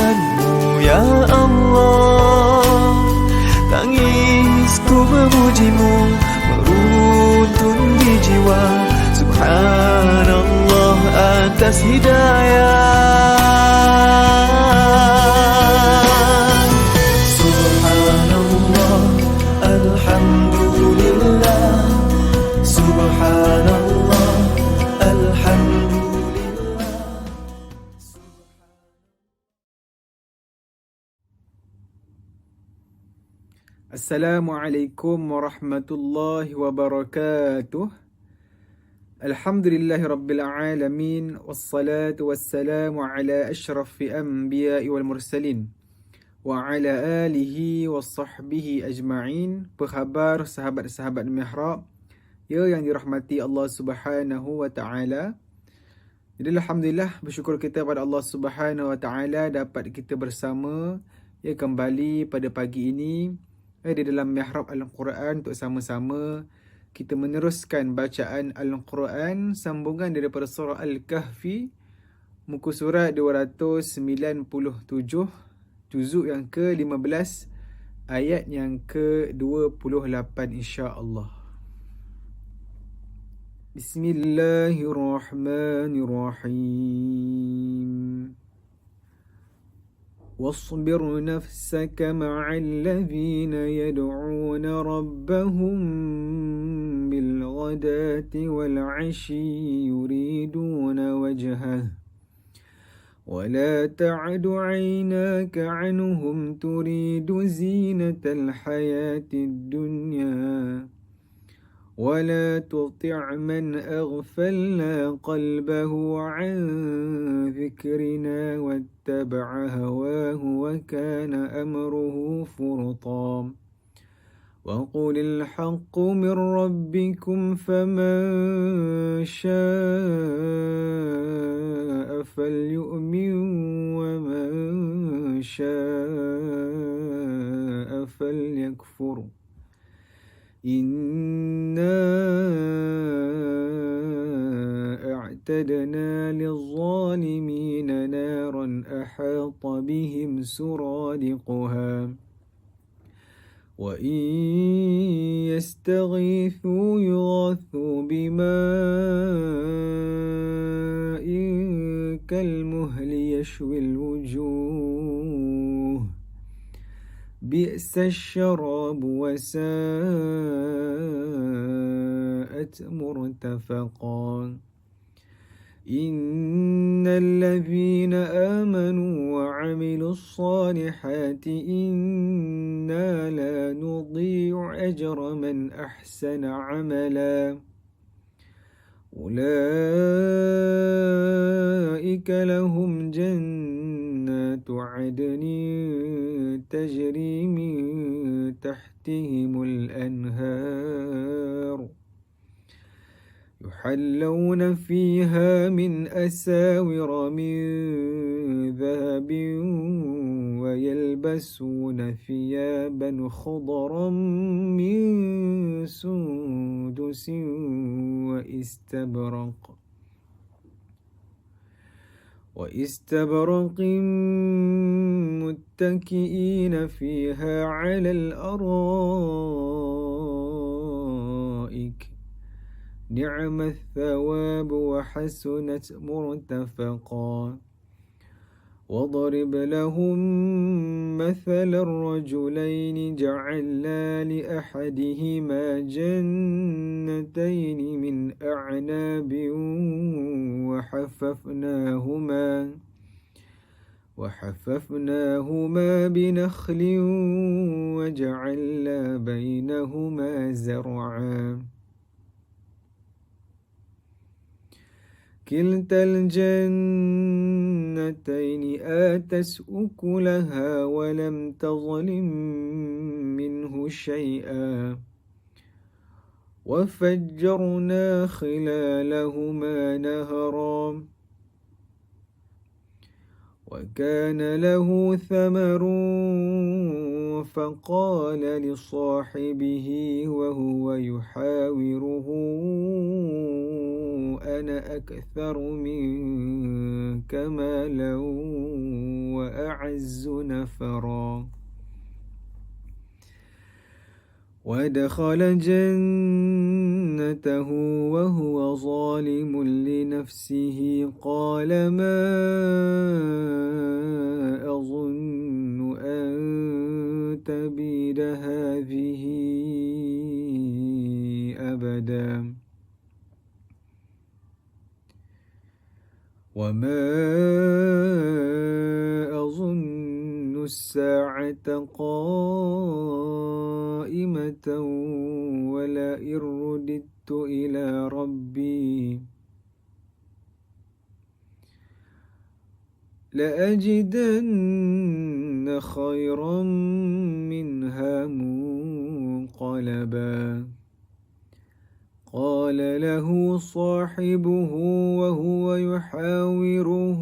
kemuliaan-Mu ya Allah. Tangisku memuji-Mu meruntun di jiwa. Subhanallah atas hidayah. Subhanallah, alhamdulillah. Subhanallah, alhamdulillah. Assalamualaikum warahmatullahi wabarakatuh. Alhamdulillahi rabbil alamin. Wassalatu wassalamu ala ashrafi anbiya'i wal mursalin wa ala alihi wa sahbihi ajma'in. Apa khabar sahabat-sahabat Mihrab ya yang dirahmati Allah Subhanahu wa taala. Jadi alhamdulillah, bersyukur kita pada Allah Subhanahu wa taala dapat kita bersama ya kembali pada pagi ini di dalam Mihrab Al-Quran untuk sama-sama kita meneruskan bacaan Al-Quran sambungan daripada surah Al-Kahfi, muka surat 297, juzuk yang ke-15, ayat yang ke-28 insya-Allah. Bismillahirrahmanirrahim. واصبر نفسك مع الذين يدعون ربهم بالغداة والعشي يريدون وجهه ولا تعد عيناك عنهم تريد زينة الحياة الدنيا ولا تطع من أغفلنا قلبه عن ذكرنا واتبع هواه وكان أمره فرطا وقل الحق من ربكم فمن شاء فليؤمن ومن شاء فليكفر إنا أعتدنا للظالمين نارا أحاط بهم سرادقها وإن يستغيثوا يغاثوا بماء كالمهل يشوي الوجوه بئس الشراب وساءت مرتفقا إن الذين آمنوا وعملوا الصالحات إنا لا نضيع أجر من أحسن عملا أولئك لهم جنات عدن تجري من تحتهم الأنهار يحلون فيها من أساور من ذهب ويلبسون ثيابا خضرا من سندس واستبرق متكئين فيها على الأرائك نعم الثواب وحسنت مرتفقا واضرب لهم مثل الرجلين جعلنا لأحدهما جنتين من أعناب وحففناهما بنخل وجعلنا بينهما زرعا كلتا الجنتين آتت أكلها ولم تظلم منه شيئا وفجرنا خلالهما نهرا وكان له ثمر فقال لصاحبه وهو يحاوره أنا أكثر منك مالا وأعز نفرا ودخل جنته وهو ظالم لنفسه قال ما أظن أن تبيد هذه أبدا وما أظن الساعة قائمة ولئن رددت إلى ربي لأجدن خيرا منها منقلبا قال له صاحبه وهو يحاوره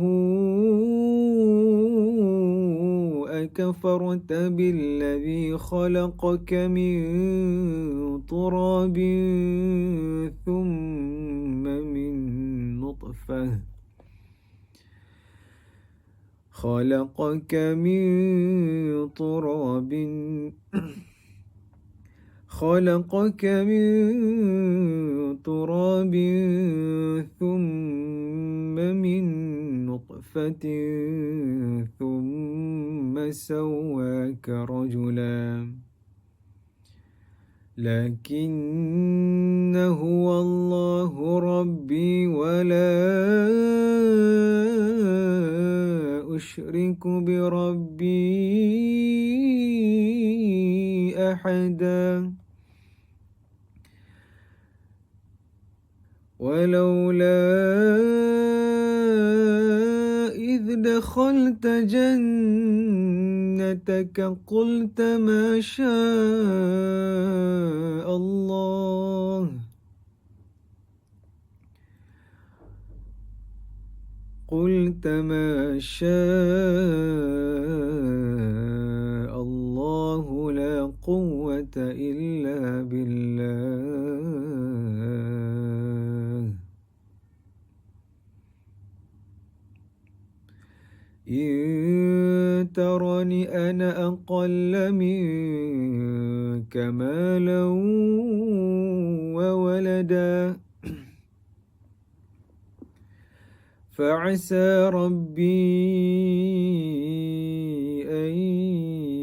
أكفرت بالذي خلقك من تراب ثم من نطفة خلقك من تراب ثم من نطفة ثم سواك رجلا لكن هو الله ربي ولا أشرك بربي أحدا ولولا إذ دخلت جنتك قلت ما شاء الله لا قوة إلا بالله إن ترني أنا أقل منك مالا وولدا فعسى ربي أن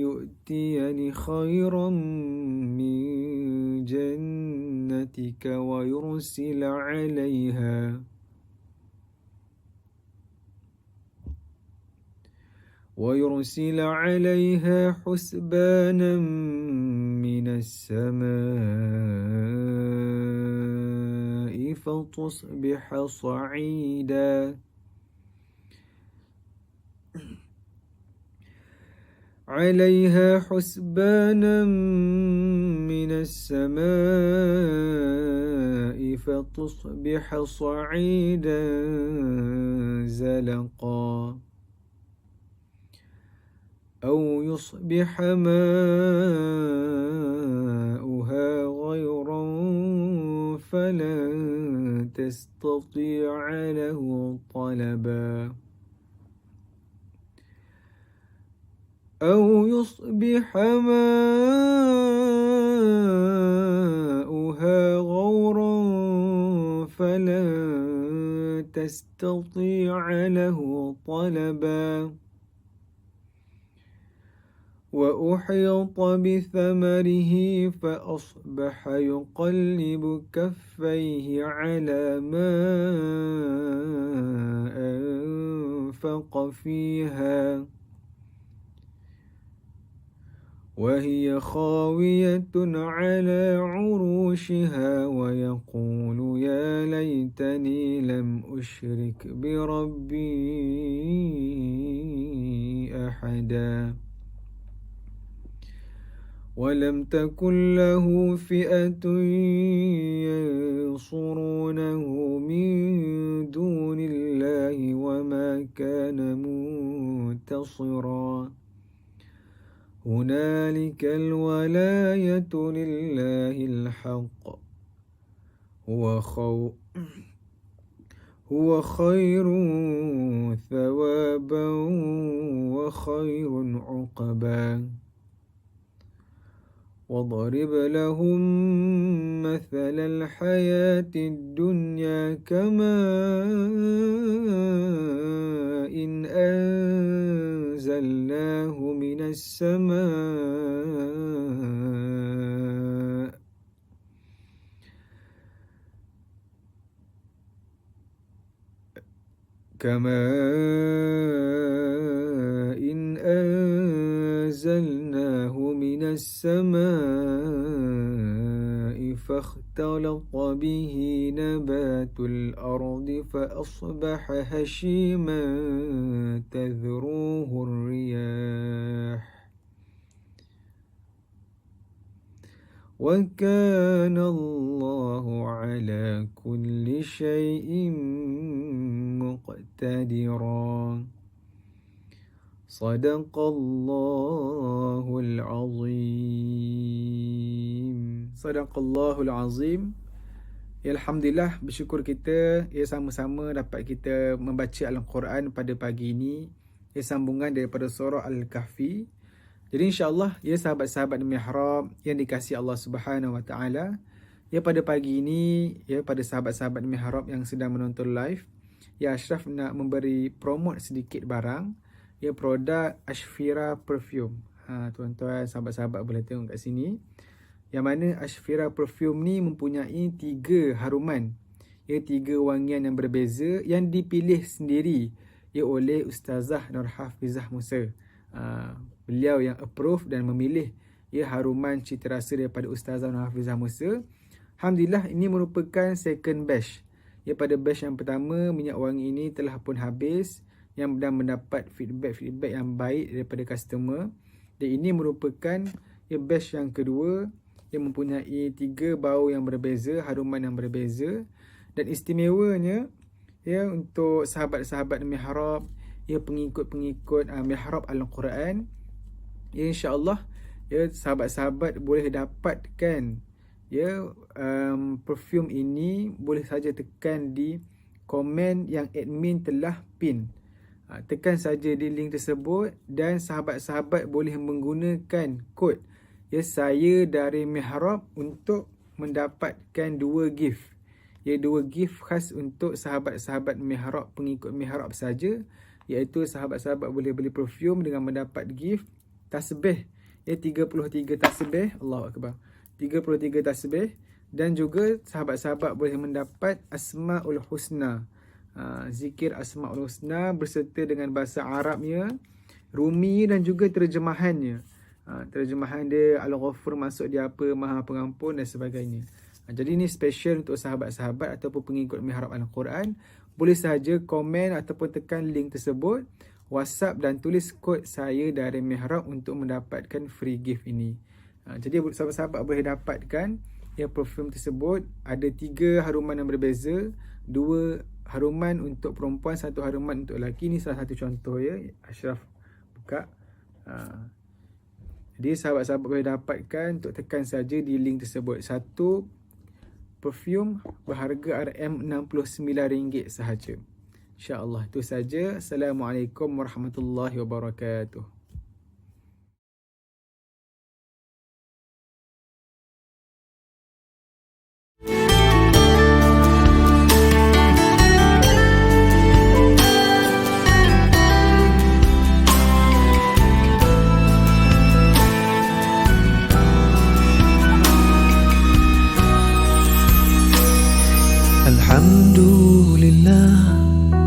يؤتيني خيرا من جنتك ويرسل عليها حسبانا من السماء فتصبح صعيدا عليها حسبانا من السماء فتصبح صعيدا زلقا أو يصبح ماؤها غيرا فلن تستطيع له طلبا أو يصبح ماؤها غورا فلن تستطيع له طلبا وأحيط بثمره فأصبح يقلب كفيه على ما أنفق فيها وهي خاوية على عروشها ويقول يا ليتني لم أشرك بربي أحدا ولم تكن له فئة ينصرونه من دون الله وما كان منتصرا هنالك الولاية لله الحق هو خير ثوابا وخير عقبا واضرب لهم مثل الحياة الدنيا كماء إن أنزلناه من السماء فاختلط به نبات الأرض فأصبح هشيما تذروه الرياح وكان الله على كل شيء مقتدرا صدق الله العظيم. صدق الله العظيم. Alhamdulillah, bersyukur kita sama-sama dapat kita membaca Al-Quran pada pagi ini. Sambungan daripada surah Al-Kahfi. Jadi insya-Allah sahabat-sahabat Mihrab yang dikasihi Allah Subhanahu Wa Taala, pada pagi ini pada sahabat-sahabat Mihrab yang sedang menonton live, Ashraf nak memberi promote sedikit barang, produk Ashfira Perfume. Tuan-tuan sahabat-sahabat boleh tengok kat sini. Yang mana Ashfira Perfume ni mempunyai 3 haruman. 3 wangian yang berbeza yang dipilih sendiri oleh Ustazah Nurhafizah Musa. Beliau yang approve dan memilih haruman cita rasa daripada Ustazah Nurhafizah Musa. Alhamdulillah, ini merupakan second batch. Pada batch yang pertama, minyak wangi ini telah pun habis dan mendapat feedback yang baik daripada customer. Dan ini merupakan batch yang kedua yang mempunyai 3 bau yang berbeza, haruman yang berbeza. Dan istimewanya untuk sahabat-sahabat Mihrab, pengikut-pengikut Mihrab Al-Quran, insya-Allah sahabat-sahabat boleh dapatkan perfume ini, boleh saja tekan di komen yang admin telah pin. Tekan saja di link tersebut dan sahabat-sahabat boleh menggunakan kod saya dari Mihrab untuk mendapatkan 2 gift. 2 gift khas untuk sahabat-sahabat Mihrab, pengikut Mihrab saja, iaitu sahabat-sahabat boleh beli perfume dengan mendapat gift tasbih 33 tasbih, Allahu Akbar, 33 tasbih, dan juga sahabat-sahabat boleh mendapat Asmaul Husna, zikir Asmaul Husna berserta dengan bahasa Arabnya, Rumi dan juga terjemahannya. Terjemahan dia Al-Ghafur, maksud dia apa, Maha Pengampun dan sebagainya. Jadi ini special untuk sahabat-sahabat ataupun pengikut Mihrab Al-Quran. Boleh saja komen ataupun tekan link tersebut, WhatsApp dan tulis kod saya dari Mihrab untuk mendapatkan free gift ini. Jadi sahabat-sahabat boleh dapatkan perfume tersebut. Ada 3 haruman yang berbeza, 2 haruman untuk perempuan, 1 haruman untuk lelaki. Ini salah satu contoh Ashraf buka. Jadi sahabat-sahabat boleh dapatkan untuk tekan saja di link tersebut. 1 perfume berharga RM69 sahaja. InsyaAllah itu saja. Assalamualaikum warahmatullahi wabarakatuh. Alhamdulillah,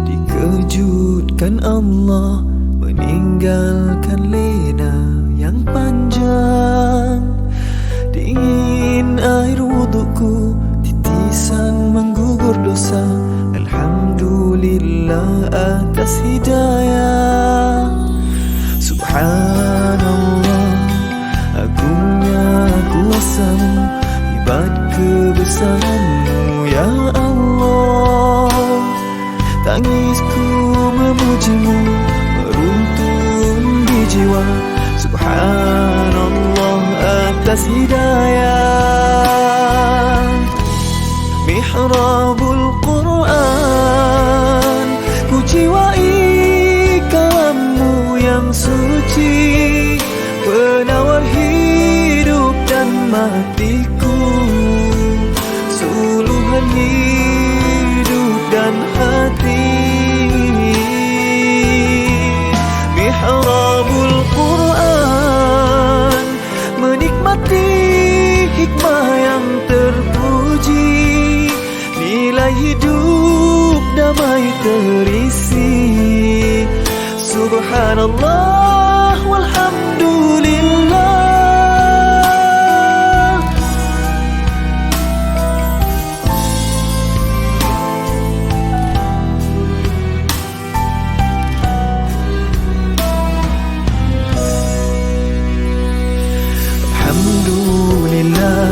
dikejutkan Allah meninggalkan lena yang panjang. Dingin air wudukku, titisan menggugur dosa. Alhamdulillah atas hidayah. Subhanallah, agungnya kuasamu, hebat kebesaranmu ya Allah. Tangisku memujimu, meruntun di jiwa. Subhanallah. atas hidayah. Mihrabul Quran, ku jiwai kalammu yang suci, penawar hidup dan matiku, suluhan hidup dan hati. Mihrabul Quran, menikmati hikmah yang terpuji, nilai hidup damai terisi. Subhanallah walhamdulillah. Alhamdulillah,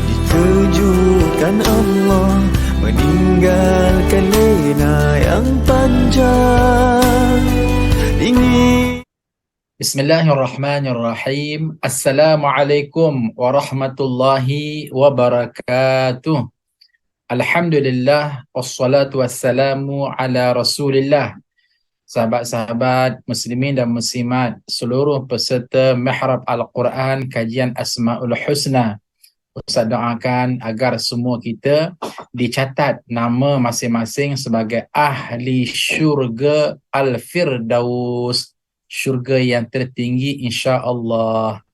dikejutkan Allah meninggalkan lena yang panjang. Ingin Bismillahirrahmanirrahim. Assalamualaikum warahmatullahi wabarakatuh. Alhamdulillah, wassalatu wassalamu ala rasulillah. Sahabat-sahabat muslimin dan muslimat, seluruh peserta Mihrab Al-Quran kajian Asmaul Husna, Ustaz doakan agar semua kita dicatat nama masing-masing sebagai ahli syurga Al-Firdaus, syurga yang tertinggi insya-Allah.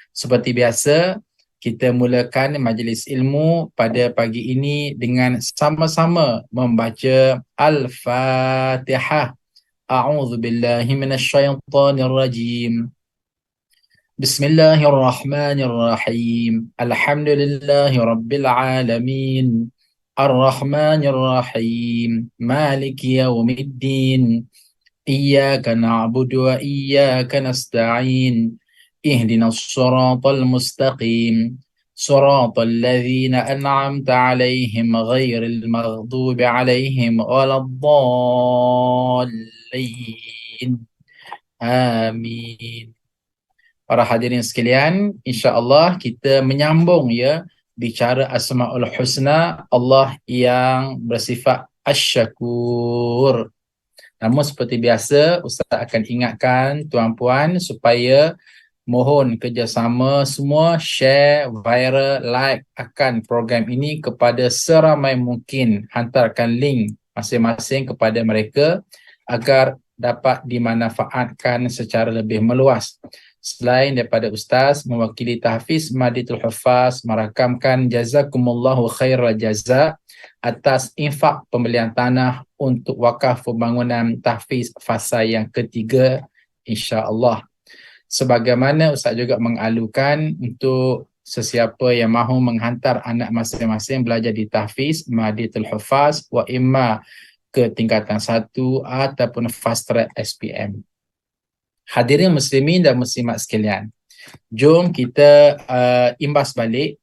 Seperti biasa, kita mulakan majlis ilmu pada pagi ini dengan sama-sama membaca Al-Fatihah. A'udzu billahi minasyaitonir rajim. Bismillahirrahmanirrahim. Alhamdulillahi rabbil alamin. Ar-Rahmanir Rahim. Maliki yaumiddin. Iyyaka na'budu wa iyyaka nasta'in. Ihdinas siratal mustaqim. Siratal ladzina an'amta 'alaihim ghairil maghdubi 'alaihim waladdallin. Amin. Para hadirin sekalian, insya-Allah kita menyambung ya bicara Asmaul Husna, Allah yang bersifat Asy-Syakur. Namun seperti biasa, Ustaz akan ingatkan tuan-puan supaya mohon kerjasama semua share, viral, like akan program ini kepada seramai mungkin. Hantarkan link masing-masing kepada mereka agar dapat dimanfaatkan secara lebih meluas. Selain daripada Ustaz mewakili Tahfiz Maditul Huffaz merakamkan jazakumullahu khairal jaza atas infak pembelian tanah untuk wakaf pembangunan Tahfiz fasa yang ketiga insya-Allah. Sebagaimana Ustaz juga mengalukan untuk sesiapa yang mahu menghantar anak masing-masing belajar di Tahfiz Maditul Huffaz wa imma ke tingkatan 1 ataupun fast track SPM. Hadirin muslimin dan muslimat sekalian, jom kita imbas balik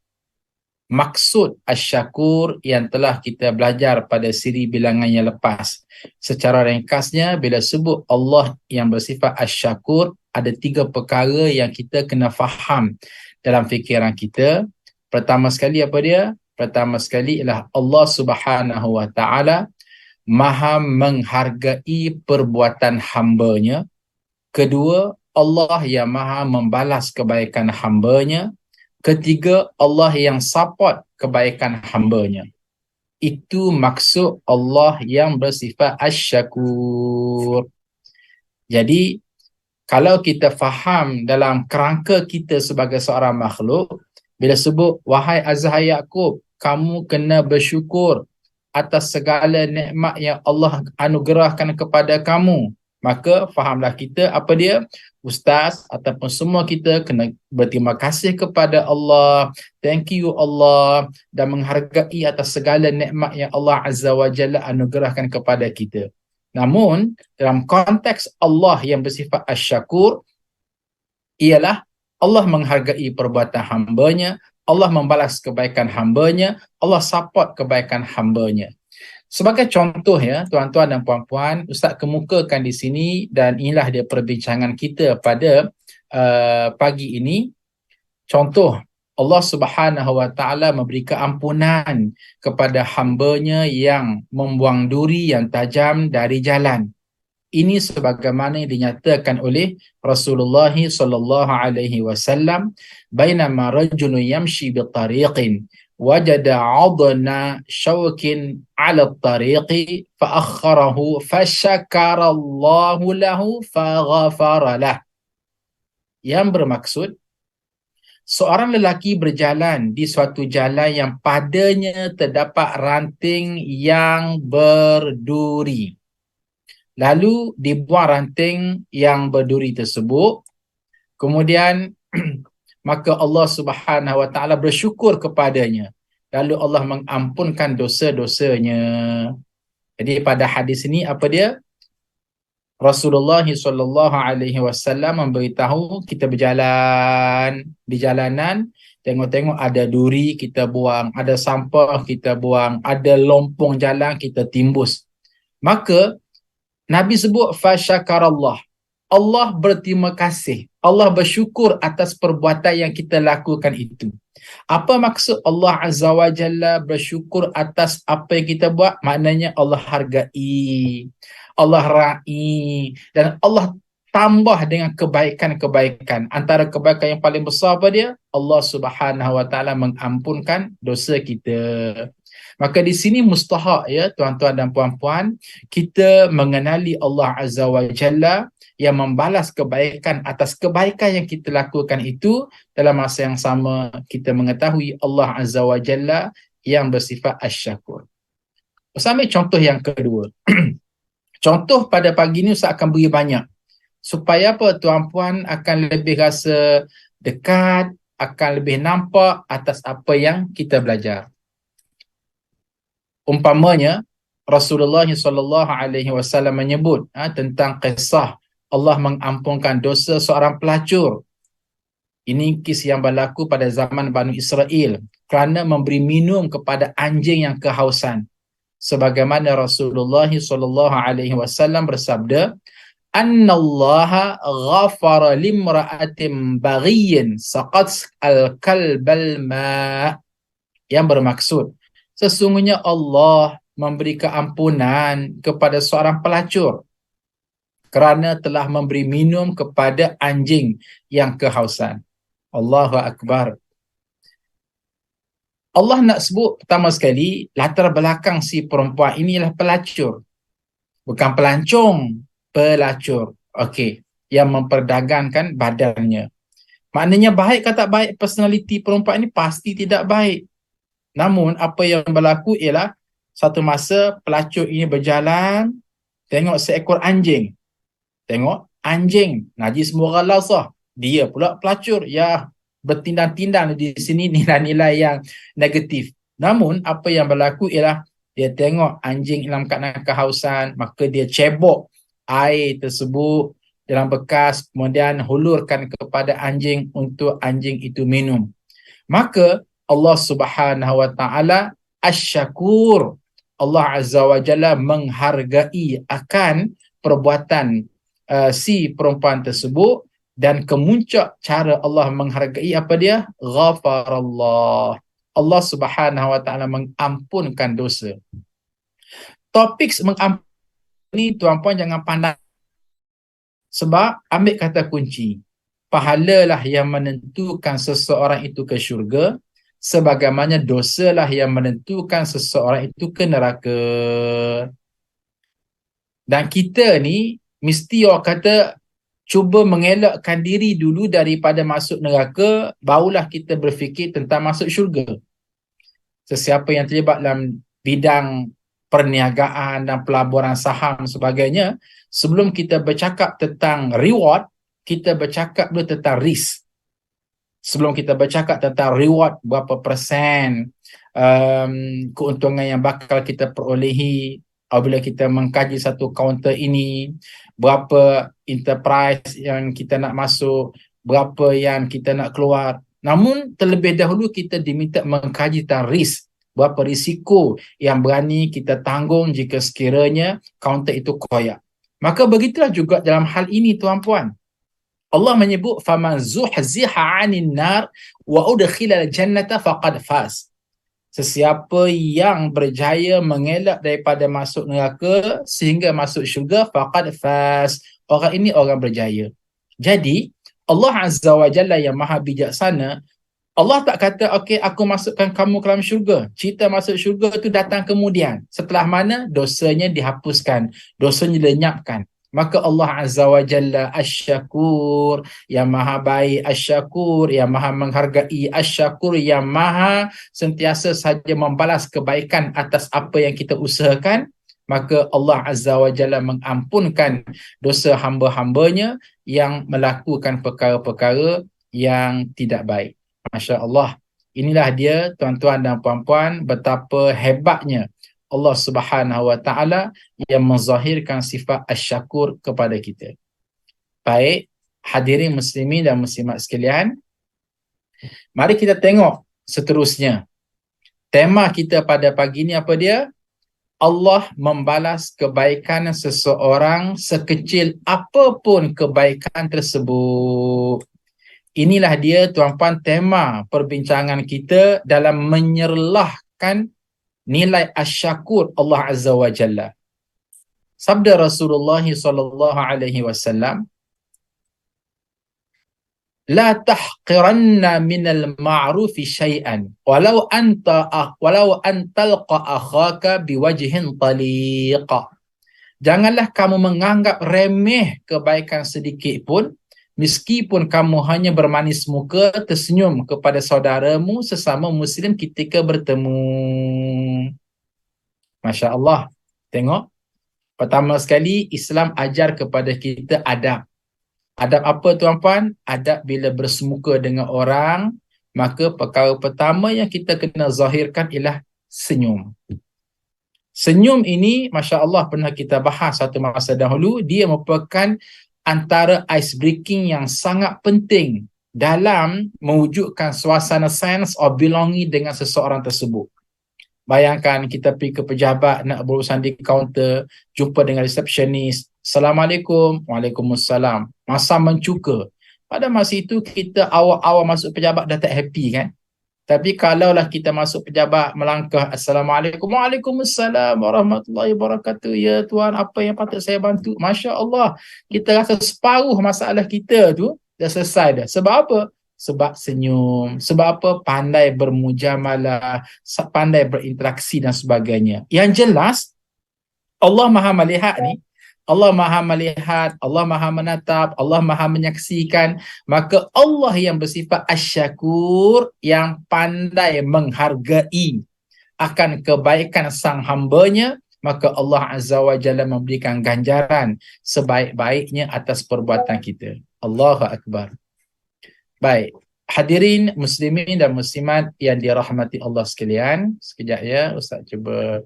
maksud Asy-Syakur yang telah kita belajar pada siri bilangan yang lepas. Secara ringkasnya, bila sebut Allah yang bersifat Asy-Syakur, ada 3 perkara yang kita kena faham dalam fikiran kita. Pertama sekali apa dia? Pertama sekali ialah Allah Subhanahu Wa Taala Maha menghargai perbuatan hamba-Nya. Kedua, Allah yang Maha membalas kebaikan hamba-Nya. Ketiga, Allah yang support kebaikan hamba-Nya. Itu maksud Allah yang bersifat Asy-Syakur. Jadi, kalau kita faham dalam kerangka kita sebagai seorang makhluk, bila sebut, wahai Azhar Yaqub, kamu kena bersyukur atas segala nikmat yang Allah anugerahkan kepada kamu. Maka fahamlah kita apa dia? Ustaz ataupun semua kita kena berterima kasih kepada Allah. Thank you Allah, dan menghargai atas segala nikmat yang Allah Azza wa Jalla anugerahkan kepada kita. Namun dalam konteks Allah yang bersifat Asy-Syakur ialah Allah menghargai perbuatan hamba-Nya, Allah membalas kebaikan hamba-Nya, Allah support kebaikan hamba-Nya. Sebagai contoh ya, tuan-tuan dan puan-puan, Ustaz kemukakan di sini dan inilah dia perbincangan kita pada pagi ini. Contoh Allah Subhanahu wa taala memberi keampunan kepada hamba-Nya yang membuang duri yang tajam dari jalan. Ini sebagaimana yang dinyatakan oleh Rasulullah sallallahu alaihi wasallam, bainama rajulun yamshi bi tariqin wajada 'adna syawkin 'ala at-tariqi fa akhkharahu fashakara Allahu lahu faghafara lah. Yang bermaksud, seorang lelaki berjalan di suatu jalan yang padanya terdapat ranting yang berduri. Lalu dibuang ranting yang berduri tersebut. Kemudian maka Allah Subhanahu wa taala bersyukur kepadanya. Lalu Allah mengampunkan dosa-dosanya. Jadi pada hadis ini apa dia? Rasulullah sallallahu alaihi wasallam memberitahu kita berjalan di jalanan, tengok-tengok ada duri kita buang, ada sampah kita buang, ada lompong jalan kita timbus. Maka Nabi sebut fasyakarallah. Allah berterima kasih. Allah bersyukur atas perbuatan yang kita lakukan itu. Apa maksud Allah Azza wa Jalla bersyukur atas apa yang kita buat? Maknanya Allah hargai, Allah rai, dan Allah tambah dengan kebaikan-kebaikan. Antara kebaikan yang paling besar apa dia? Allah Subhanahu wa taala mengampunkan dosa kita. Maka di sini mustahak ya tuan-tuan dan puan-puan, kita mengenali Allah Azza wa Jalla yang membalas kebaikan atas kebaikan yang kita lakukan itu. Dalam masa yang sama kita mengetahui Allah Azza wa Jalla yang bersifat asy-syakur. Sampai contoh yang kedua. Contoh pada pagi ini Ustaz akan beri banyak. Supaya apa? Tuan-puan akan lebih rasa dekat, akan lebih nampak atas apa yang kita belajar. Umpamanya Rasulullah sallallahu alaihi wasallam menyebut tentang kisah Allah mengampunkan dosa seorang pelacur. Ini kisah yang berlaku pada zaman Bani Israel kerana memberi minum kepada anjing yang kehausan. Sebagaimana Rasulullah sallallahu alaihi wasallam bersabda, "Annallaha ghafara limra'atin baghiyyin saqat al-kalbal ma." Yang bermaksud, sesungguhnya Allah memberi keampunan kepada seorang pelacur kerana telah memberi minum kepada anjing yang kehausan. Allahu Akbar. Allah nak sebut pertama sekali, latar belakang si perempuan ini ialah pelacur. Bukan pelancong, pelacur. Okey, yang memperdagangkan badannya. Maknanya baik atau tak baik personaliti perempuan ini? Pasti tidak baik. Namun apa yang berlaku ialah satu masa pelacur ini berjalan, tengok seekor anjing. Tengok anjing, najis mughallasah. Dia pula pelacur, ya bertindang-tindang di sini nilai-nilai yang negatif. Namun apa yang berlaku ialah dia tengok anjing dalam keadaan kehausan, maka dia cebok air tersebut dalam bekas, kemudian hulurkan kepada anjing untuk anjing itu minum. Maka Allah Subhanahu wa taala asy-syakur. Allah Azza wa Jalla menghargai akan perbuatan si perempuan tersebut, dan kemuncak cara Allah menghargai apa dia? Ghafarallah. Allah Subhanahu wa taala mengampunkan dosa. Topik mengampuni ni tuan-puan jangan pandang, sebab ambil kata kunci. Pahalalah yang menentukan seseorang itu ke syurga, sebagaimana dosalah yang menentukan seseorang itu ke neraka. Dan kita ni mesti orang kata cuba mengelakkan diri dulu daripada masuk neraka, barulah kita berfikir tentang masuk syurga. Sesiapa yang terlibat dalam bidang perniagaan dan pelaburan saham sebagainya, sebelum kita bercakap tentang reward, kita bercakap dulu tentang risk. Sebelum kita bercakap tentang reward, berapa persen keuntungan yang bakal kita perolehi apabila kita mengkaji satu kaunter ini, berapa enterprise yang kita nak masuk, berapa yang kita nak keluar. Namun terlebih dahulu kita diminta mengkaji tentang risk, berapa risiko yang berani kita tanggung jika sekiranya kaunter itu koyak. Maka begitulah juga dalam hal ini tuan-puan. Allah menyebut faman zuhziha 'anil nar wa udkhilal jannata faqad faz. Sesiapa yang berjaya mengelak daripada masuk neraka sehingga masuk syurga, faqad faz. Orang ini orang berjaya. Jadi, Allah Azza wa Jalla yang maha bijaksana, Allah tak kata, okey, aku masukkan kamu ke dalam syurga. Cerita masuk syurga tu datang kemudian. Setelah mana? Dosanya dihapuskan. Dosanya dilenyapkan. Maka Allah Azza wa Jalla Asy-Syakur, yang maha baik, Asy-Syakur, yang maha menghargai, Asy-Syakur, yang maha sentiasa saja membalas kebaikan atas apa yang kita usahakan. Maka Allah Azza wa Jalla mengampunkan dosa hamba-hambanya yang melakukan perkara-perkara yang tidak baik. Masya Allah. Inilah dia tuan-tuan dan puan-puan, betapa hebatnya Allah Subhanahu wa taala yang menzahirkan sifat asy-syakur kepada kita. Baik, hadirin muslimin dan muslimat sekalian, mari kita tengok seterusnya. Tema kita pada pagi ini apa dia? Allah membalas kebaikan seseorang sekecil apapun kebaikan tersebut. Inilah dia tuan-puan tema perbincangan kita dalam menyerlahkan nilai asy-syakur Allah Azza wa Jalla. Sabda Rasulullah sallallahu alaihi wasallam, la tahqiranna minal ma'rufi syai'an walau antalqa akhaka biwajhin taliq. Janganlah kamu menganggap remeh kebaikan sedikit pun, meskipun kamu hanya bermanis muka, tersenyum kepada saudaramu sesama Muslim ketika bertemu. Masya Allah. Tengok. Pertama sekali, Islam ajar kepada kita adab. Adab apa tuan-puan? Adab bila bersemuka dengan orang, maka perkara pertama yang kita kena zahirkan ialah senyum. Senyum ini, Masya Allah, pernah kita bahas satu masa dahulu, dia merupakan antara ice breaking yang sangat penting dalam mewujudkan suasana sense of belonging dengan seseorang tersebut. Bayangkan kita pergi ke pejabat nak berurusan di kaunter, jumpa dengan resepsionis, Assalamualaikum, Waalaikumsalam, masa mencuka. Pada masa itu kita awal-awal masuk pejabat dah tak happy kan? Tapi kalaulah kita masuk pejabat melangkah, Assalamualaikum, Waalaikumsalam warahmatullahi wabarakatuh. Ya Tuan, apa yang patut saya bantu? Masya Allah, kita rasa separuh masalah kita tu dah selesai dah. Sebab apa? Sebab senyum. Sebab apa? Pandai bermujamalah, pandai berinteraksi dan sebagainya. Yang jelas, Allah Maha melihat ni, Allah Maha melihat, Allah Maha menatap, Allah Maha menyaksikan. Maka Allah yang bersifat asy-syakur, yang pandai menghargai akan kebaikan sang hambanya, maka Allah Azza wa Jalla memberikan ganjaran sebaik-baiknya atas perbuatan kita. Allahu Akbar. Baik, hadirin muslimin dan muslimat yang dirahmati Allah sekalian. Sekejap ya, Ustaz cuba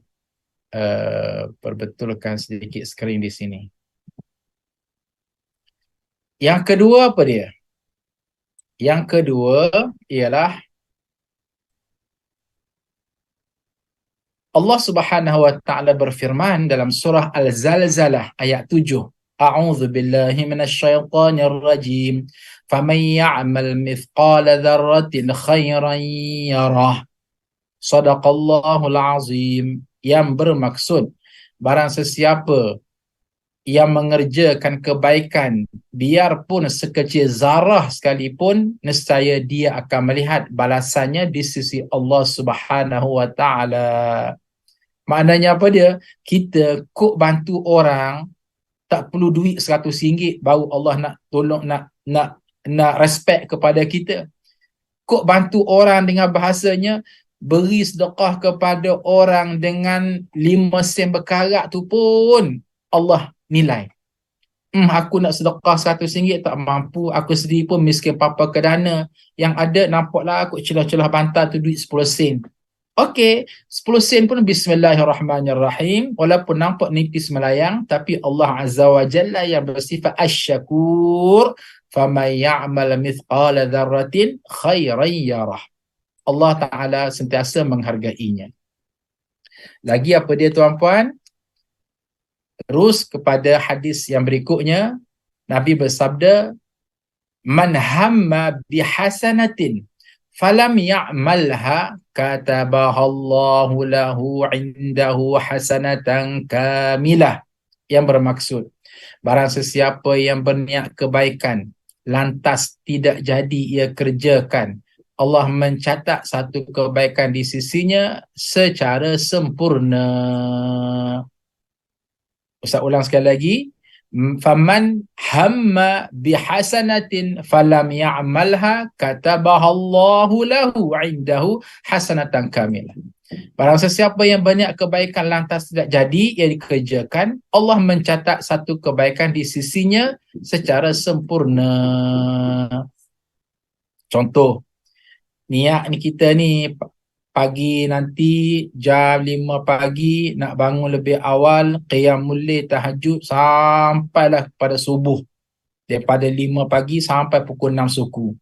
perbetulkan sedikit skrin di sini. Yang kedua apa dia? Yang kedua ialah Allah Subhanahu wa taala berfirman dalam surah Al-Zalzalah ayat 7. A'udzu billahi minasyaitonir rajim. Faman ya'mal mithqala dzarratin khairan yarah. Shadaqallahul azim. Yang bermaksud, barang sesiapa yang mengerjakan kebaikan biarpun sekecil zarah sekalipun, nescaya dia akan melihat balasannya di sisi Allah Subhanahu wa taala. Maknanya apa dia? Kita kok bantu orang, tak perlu duit RM100 baru Allah nak tolong, nak respect kepada kita. Kok bantu orang dengan bahasanya, beri sedekah kepada orang dengan 5 sen berkarat tu pun Allah nilai. Aku nak sedekah RM100 tak mampu, aku sendiri pun miskin papa kedana. Yang ada nampaklah aku celah-celah bantal tu duit 10 sen. Okey, 10 sen pun bismillahirrahmanirrahim, walaupun nampak nipis melayang, tapi Allah Azza wa Jalla yang bersifat asy-syakur, faman ya'mal mithqala dzarratin khairan yarah. Allah Ta'ala sentiasa menghargainya. Lagi apa dia tuan-puan? Terus kepada hadis yang berikutnya, Nabi bersabda, Man hamma bihasanatin falam ya'malha katabahallahu lahu indahu hasanatan kamilah. Yang bermaksud, barang sesiapa yang berniat kebaikan lantas tidak jadi ia kerjakan, Allah mencatat satu kebaikan di sisinya secara sempurna. Ustaz ulang sekali lagi. Faman hamma bihasanatin falam ya'malha katabahallahu lahu indahu hasanatan kamilah. Barang sesiapa yang berniat kebaikan lantas tidak jadi ia dikerjakan, Allah mencatat satu kebaikan di sisinya secara sempurna. Contoh, niat ni kita ni pagi nanti jam 5 pagi nak bangun lebih awal, qiyamul lail tahajud sampailah pada subuh. Daripada 5 pagi sampai pukul 6 suku.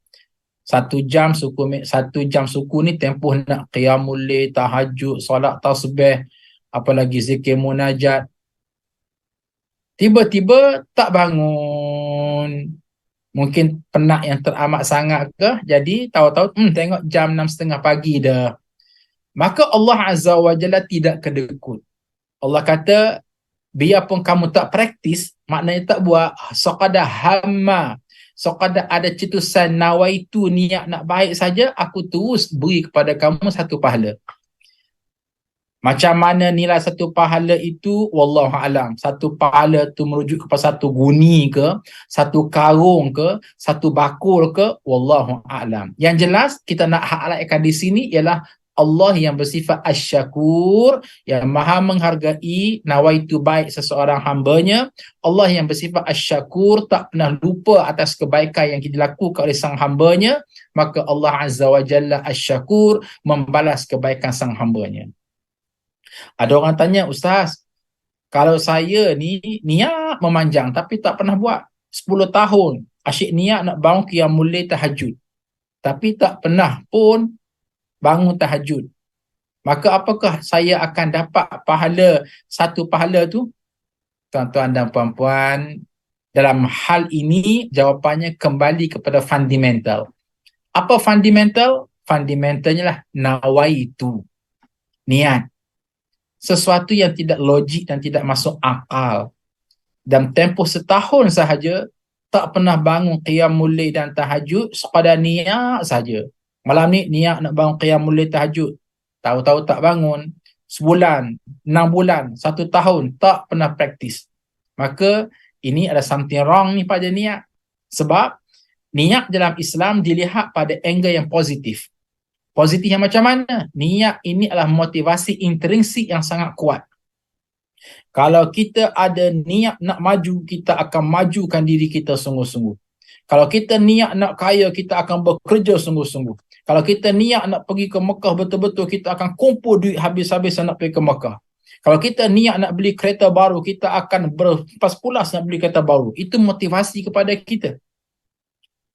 1 jam suku ni tempoh nak qiyamul lail, tahajud, solat tasbih, apalagi zikir munajat. Tiba-tiba tak bangun. Mungkin penat yang teramat sangat ke, jadi tahu-tahu tengok jam 6.30 pagi dah. Maka Allah Azza wa Jalla tidak kedekut. Allah kata, biarpun kamu tak praktis, maknanya tak buat, saqada hamma, saqada ada cetusan nawaitu, niat nak baik saja, aku terus beri kepada kamu satu pahala. Macam mana nilai satu pahala itu, wallahu alam. Satu pahala tu merujuk kepada satu guni ke, satu karung ke, satu bakul ke, wallahu alam. Yang jelas kita nak highlightkan di sini ialah Allah yang bersifat asy-syakur, yang maha menghargai nawaitu baik seseorang hambanya. Allah yang bersifat asy-syakur, tak pernah lupa atas kebaikan yang dilakukan oleh sang hambanya. Maka Allah Azza wa Jalla asy-syakur, membalas kebaikan sang hambanya. Ada orang tanya, Ustaz, kalau saya ni niat memanjang tapi tak pernah buat 10 tahun, asyik niat nak bangun qiyamul lail tahajud, tapi tak pernah pun bangun tahajud, maka apakah saya akan dapat pahala, satu pahala tu? Tuan-tuan dan puan-puan, dalam hal ini jawapannya kembali kepada fundamental. Apa fundamental? Fundamentalnya lah nawaitu, niat. Sesuatu yang tidak logik dan tidak masuk akal. Dalam tempoh setahun sahaja, tak pernah bangun qiyamul lail dan tahajud, sekadar niat saja. Malam ni niat nak bangun qiyamul lail tahajud, tahu-tahu tak bangun. Sebulan, 6 bulan, 1 tahun, tak pernah praktis. Maka ini ada something wrong ni pada niat. Sebab niat dalam Islam dilihat pada angle yang positif. Positif yang macam mana? Niat ini adalah motivasi intrinsik yang sangat kuat. Kalau kita ada niat nak maju, kita akan majukan diri kita sungguh-sungguh. Kalau kita niat nak kaya, kita akan bekerja sungguh-sungguh. Kalau kita niat nak pergi ke Mekah betul-betul, kita akan kumpul duit habis-habisan nak pergi ke Mekah. Kalau kita niat nak beli kereta baru, kita akan berpas-pulas nak beli kereta baru. Itu motivasi kepada kita.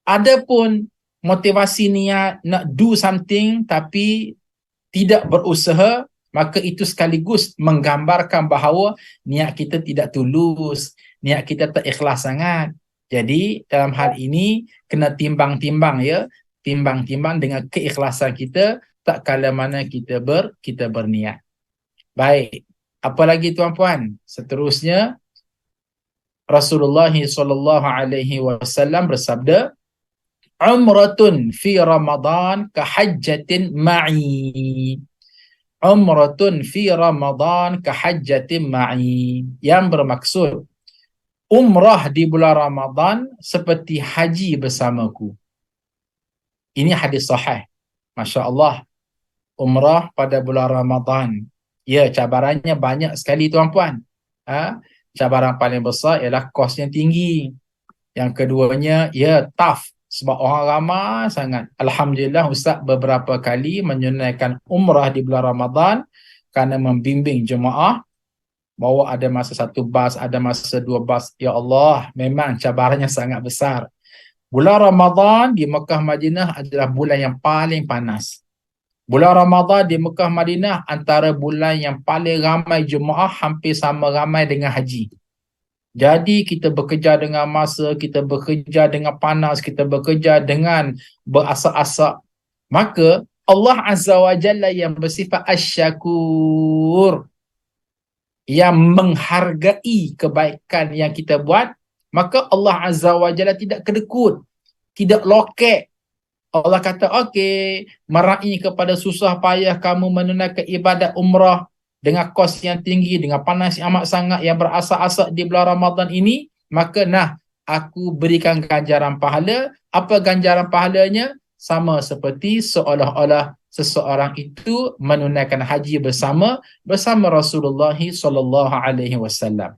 Adapun motivasi niat nak do something tapi tidak berusaha, maka itu sekaligus menggambarkan bahawa niat kita tidak tulus, niat kita tak ikhlas sangat. Jadi dalam hal ini kena timbang-timbang ya, timbang-timbang dengan keikhlasan kita tak kala mana kita berniat. Baik, apa lagi tuan-puan? Seterusnya Rasulullah SAW bersabda, Umratun fi Ramadan kahajjatin ma'i. Umratun fi Ramadan kahajjatin ma'i. Yang bermaksud, umrah di bulan Ramadan seperti haji bersamaku. Ini hadis sahih. Masya Allah. Umrah pada bulan Ramadan. Ya, cabarannya banyak sekali tuan-puan. Cabaran paling besar ialah kos yang tinggi. Yang keduanya, ya tough. Sebab orang ramai sangat. Alhamdulillah Ustaz beberapa kali menunaikan umrah di bulan Ramadan kerana membimbing jemaah. Bawa ada masa 1 bas, ada masa 2 bas. Ya Allah, memang cabarannya sangat besar. Bulan Ramadan di Mekah Madinah adalah bulan yang paling panas. Bulan Ramadan di Mekah Madinah antara bulan yang paling ramai jemaah, hampir sama ramai dengan haji. Jadi kita bekerja dengan masa, kita bekerja dengan panas, kita bekerja dengan berasak-asak. Maka Allah Azza wa Jalla yang bersifat asyakur, yang menghargai kebaikan yang kita buat, maka Allah Azza wa Jalla tidak kedekut, tidak lokek. Allah kata, okey, meraih kepada susah payah kamu menunaikan ibadat umrah dengan kos yang tinggi, dengan panas yang amat sangat, yang berasak-asak di bulan Ramadan ini, maka aku berikan ganjaran pahala. Apa ganjaran pahalanya? Sama seperti seolah-olah seseorang itu menunaikan haji bersama Rasulullah SAW.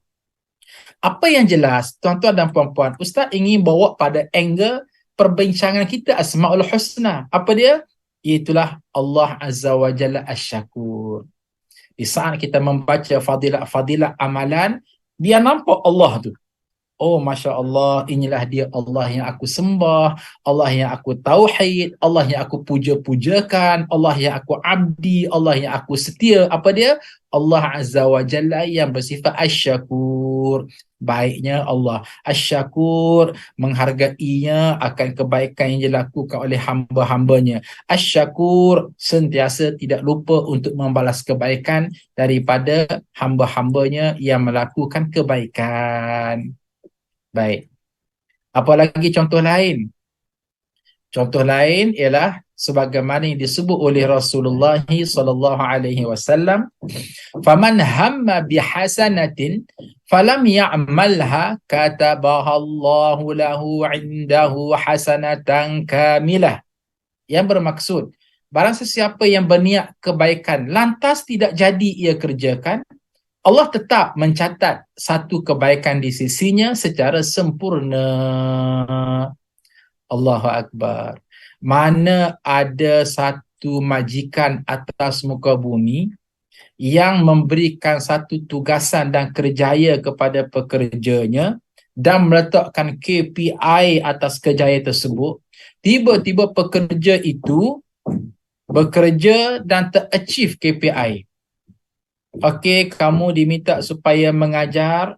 Apa yang jelas, tuan-tuan dan puan-puan, Ustaz ingin bawa pada angle perbincangan kita Asmaul Husna. Apa dia? Itulah Allah Azza wa Jalla Asy-Syakur. Di saat kita membaca fadilat-fadilat amalan, dia nampak Allah tu. Oh, Masya Allah, inilah dia Allah yang aku sembah, Allah yang aku tauhid, Allah yang aku puja-pujakan, Allah yang aku abdi, Allah yang aku setia. Apa dia? Allah Azza wa Jalla yang bersifat Asy-Syakur. Baiknya Allah. Asy-Syakur, menghargainya akan kebaikan yang dilakukan oleh hamba-hambanya. Asy-Syakur, sentiasa tidak lupa untuk membalas kebaikan daripada hamba-hambanya yang melakukan kebaikan. Baik. Apa lagi contoh lain? Contoh lain ialah sebagaimana yang disebut oleh Rasulullah sallallahu alaihi wasallam, "Faman hamma bihasanatin falam ya'malha katabaha Allahu lahu 'indahu hasanatan kamilah." Yang bermaksud, barang sesiapa yang berniat kebaikan lantas tidak jadi ia kerjakan, Allah tetap mencatat satu kebaikan di sisinya secara sempurna. Allahu Akbar. Mana ada satu majikan atas muka bumi yang memberikan satu tugasan dan kerjaya kepada pekerjanya dan meletakkan KPI atas kerjaya tersebut, tiba-tiba pekerja itu bekerja dan ter-achieve KPI. Okey, kamu diminta supaya mengajar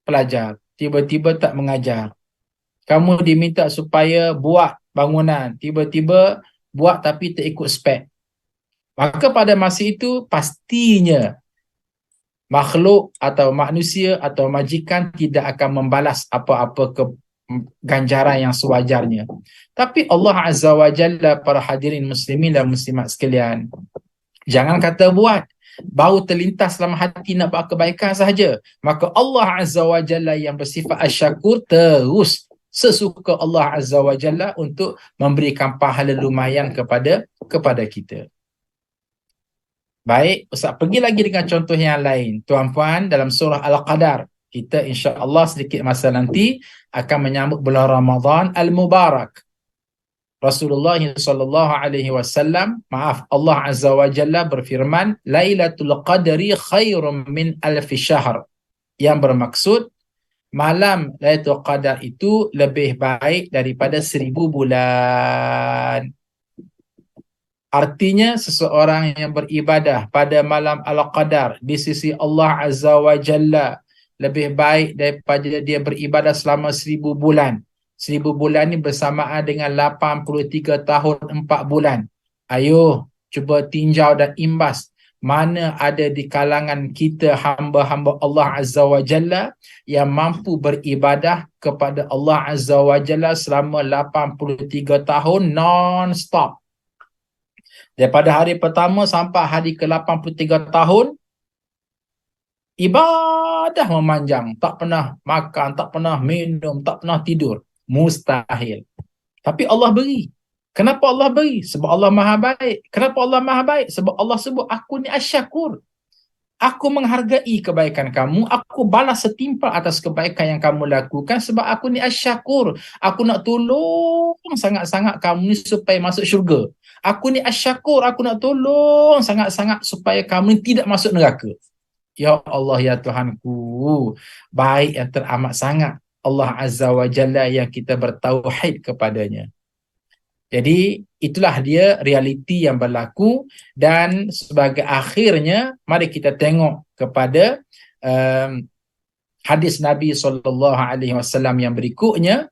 pelajar, tiba-tiba tak mengajar. Kamu diminta supaya buat bangunan, tiba-tiba buat tapi tak ikut spek. Maka pada masa itu pastinya makhluk atau manusia atau majikan tidak akan membalas apa-apa ganjaran yang sewajarnya. Tapi Allah Azza wa Jalla, para hadirin muslimin dan muslimat sekalian, jangan kata buat, baru terlintas dalam hati nak buat kebaikan sahaja, maka Allah Azza wa Jalla yang bersifat Asy-Syakur terus sesuka Allah Azza wa Jalla untuk memberikan pahala lumayan kepada kita. Baik, Ustaz pergi lagi dengan contoh yang lain. Tuan-puan, dalam surah Al-Qadar, kita insya-Allah sedikit masa nanti akan menyambut bulan Ramadan Al-Mubarak. Rasulullah sallallahu alaihi wasallam, Allah Azza wa Jalla berfirman, Lailatul Qadri khairum min alfi syahr. Yang bermaksud, malam Lailatul Qadar itu lebih baik daripada 1000 bulan. Artinya seseorang yang beribadah pada malam Al-Qadar di sisi Allah Azza wa Jalla lebih baik daripada dia beribadah selama 1000 bulan. 1000 bulan ni bersamaan dengan 83 tahun 4 bulan. Ayo, cuba tinjau dan imbas. Mana ada di kalangan kita hamba-hamba Allah Azza wa Jalla yang mampu beribadah kepada Allah Azza wa Jalla selama 83 tahun non-stop. Daripada hari pertama sampai hari ke-83 tahun, ibadah memanjang. Tak pernah makan, tak pernah minum, tak pernah tidur. Mustahil. Tapi Allah beri. Kenapa Allah beri? Sebab Allah Maha Baik. Kenapa Allah Maha Baik? Sebab Allah sebut, aku ni Asy-Syakur. Aku menghargai kebaikan kamu. Aku balas setimpal atas kebaikan yang kamu lakukan sebab aku ni Asy-Syakur. Aku nak tolong sangat-sangat kamu ni supaya masuk syurga. Aku ni Asy-Syakur. Aku nak tolong sangat-sangat supaya kamu ni tidak masuk neraka. Ya Allah, ya Tuhanku. Baik yang teramat sangat Allah Azza wa Jalla yang kita bertauhid kepadanya. Jadi itulah dia realiti yang berlaku, dan sebagai akhirnya mari kita tengok kepada hadis Nabi SAW yang berikutnya,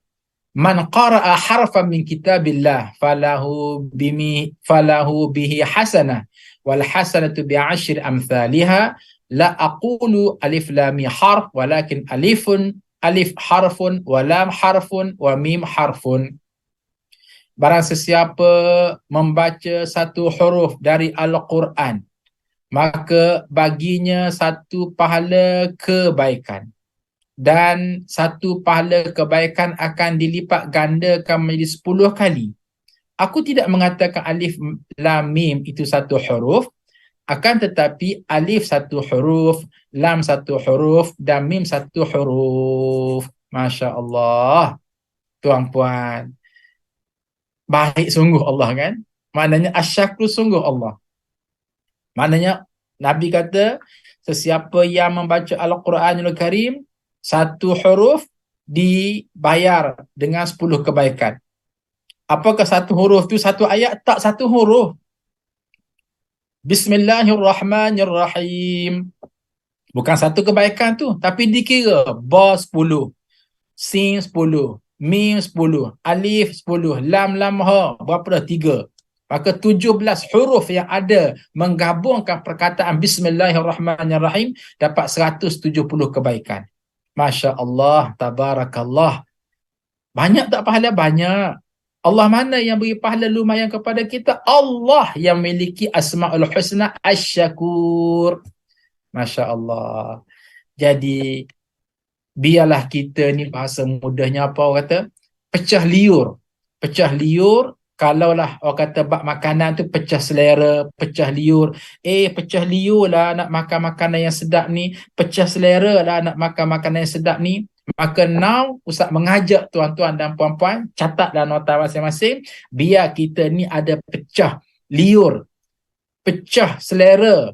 man qara'a harfan min kitabillah falahu bihi hasanah wal hasanatu bi'ashri amthaliha la aqulu alif lam mim harf walakin alif harfun wa lam harfun wa mim harfun. Barang sesiapa membaca satu huruf dari Al-Quran, maka baginya satu pahala kebaikan. Dan satu pahala kebaikan akan dilipat gandakan menjadi 10 kali. Aku tidak mengatakan alif lam mim itu satu huruf, akan tetapi alif satu huruf, lam satu huruf dan mim satu huruf. Masya Allah. Tuan-puan, baik sungguh Allah kan? Maknanya asyakru sungguh Allah. Maknanya Nabi kata, sesiapa yang membaca Al-Quranul Karim, satu huruf dibayar dengan 10 kebaikan. Apakah satu huruf tu satu ayat? Tak, satu huruf. Bismillahirrahmanirrahim. Bukan satu kebaikan tu, tapi dikira ba 10, sin 10, mim 10, alif 10, lam ha, berapa dah? 3. Maka 17 huruf yang ada menggabungkan perkataan Bismillahirrahmanirrahim dapat 170 kebaikan. Masya Allah, tabarakallah. Banyak tak pahala? Banyak. Allah mana yang beri pahala lumayan kepada kita? Allah yang memiliki Asma'ul Husna Asy-Syakur. Masya Allah. Jadi biarlah kita ni, bahasa mudahnya apa orang kata, pecah liur. Pecah liur, kalaulah orang kata bab makanan tu pecah selera, pecah liur. Pecah liur lah nak makan makanan yang sedap ni, pecah selera lah nak makan makanan yang sedap ni. Maka now Ustaz mengajak tuan-tuan dan puan-puan, catatlah nota masing-masing, biar kita ni ada pecah liur, pecah selera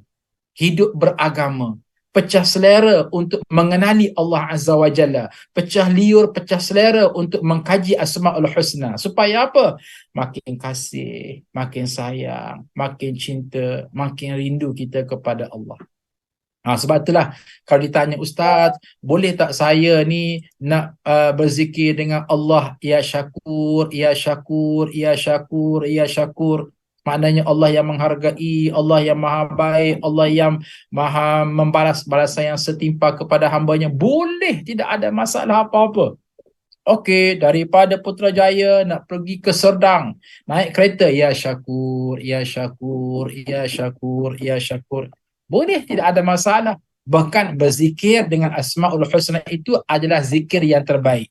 hidup beragama, pecah selera untuk mengenali Allah Azza wa Jalla, pecah liur, pecah selera untuk mengkaji Asma'ul Husna. Supaya apa? Makin kasih, makin sayang, makin cinta, makin rindu kita kepada Allah. Sebab itulah kalau ditanya, Ustaz, boleh tak saya ni nak berzikir dengan Allah, Ya Syakur, Ya Syakur, Ya Syakur, Ya Syakur. Maknanya Allah yang menghargai, Allah yang maha baik, Allah yang maha membalas balasan yang setimpal kepada hambanya. Boleh, tidak ada masalah apa-apa. Okey, daripada Putrajaya nak pergi ke Serdang, naik kereta, Ya Syakur, Ya Syakur, Ya Syakur, Ya Syakur. Boleh, tidak ada masalah. Bahkan berzikir dengan Asma'ul Husna itu adalah zikir yang terbaik.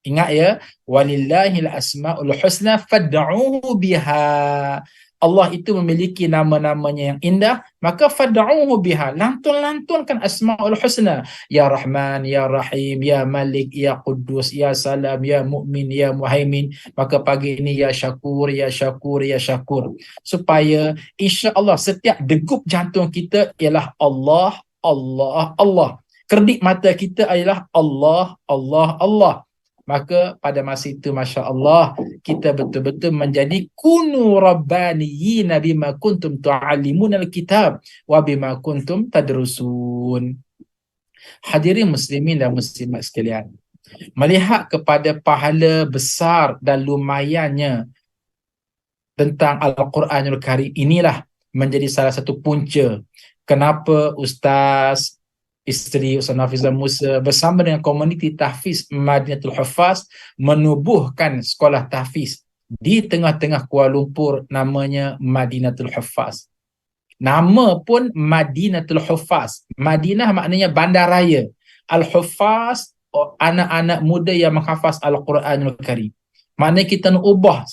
Ingat ya, walillahil asma'ul husna fad'uhu biha. Allah itu memiliki nama-namanya yang indah, maka fad'uhu biha, lantun-lantunkan Asma'ul Husna. Ya Rahman, Ya Rahim, Ya Malik, Ya Quddus, Ya Salam, Ya Mu'min, Ya Muhaimin. Maka pagi ini Ya Syakur, Ya Syakur, Ya Syakur. Supaya insya-Allah setiap degup jantung kita ialah Allah, Allah, Allah. Kedip mata kita adalah Allah, Allah, Allah. Maka pada masa itu, Masya Allah, kita betul-betul menjadi kunu rabbaniyina bima kuntum tu'allimunal kitab wa bima kuntum tadrusun. Hadirin muslimin dan muslimat sekalian, melihat kepada pahala besar dan lumayannya tentang Al-Quranul Karim, inilah menjadi salah satu punca kenapa Ustaz, isteri Ustaz Nafizah Musa bersama dengan komuniti tahfiz Madinatul Huffaz menubuhkan sekolah tahfiz di tengah-tengah Kuala Lumpur, namanya Madinatul Huffaz. Nama pun Madinatul Huffaz. Madinah maknanya bandaraya. Al-Huffaz, anak-anak muda yang menghafaz Al-Quranul Karim. Maknanya kita nak ubah